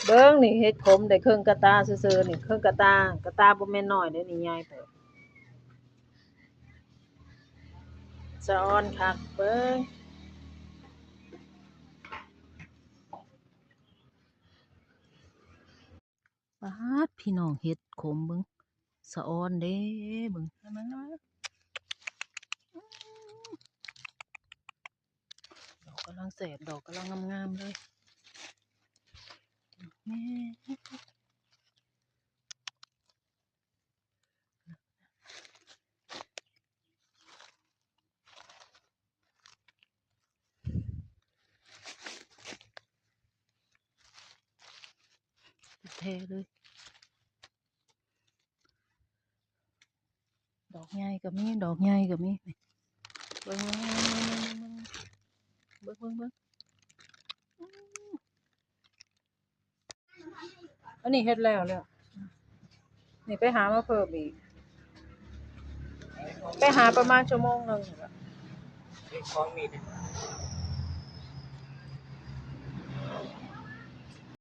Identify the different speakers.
Speaker 1: เบิ่งนี่เฮ็ดขมได้ครึ่งกะตาซื่อๆนี่ครึ่งกะตบ่แม่นน้อยเด้อนี่ใหญ่เติบสะออนคักเบิ่งปาดพี่น้องเฮ็ดขมเบิ่งสะออนเด้เบิ่งมาดอกกำลังแสบดอกกำลังงามๆเลยแม่แท้เลยดอกใหญ่ก็มีดอกใหญ่ก็มีเบิ่งเบิ่งอันนี้เฮ็ดแล้วนี่ไปหามาเพิ่มอีกไปหาประมาณชั่วโมงนึง
Speaker 2: ของมีด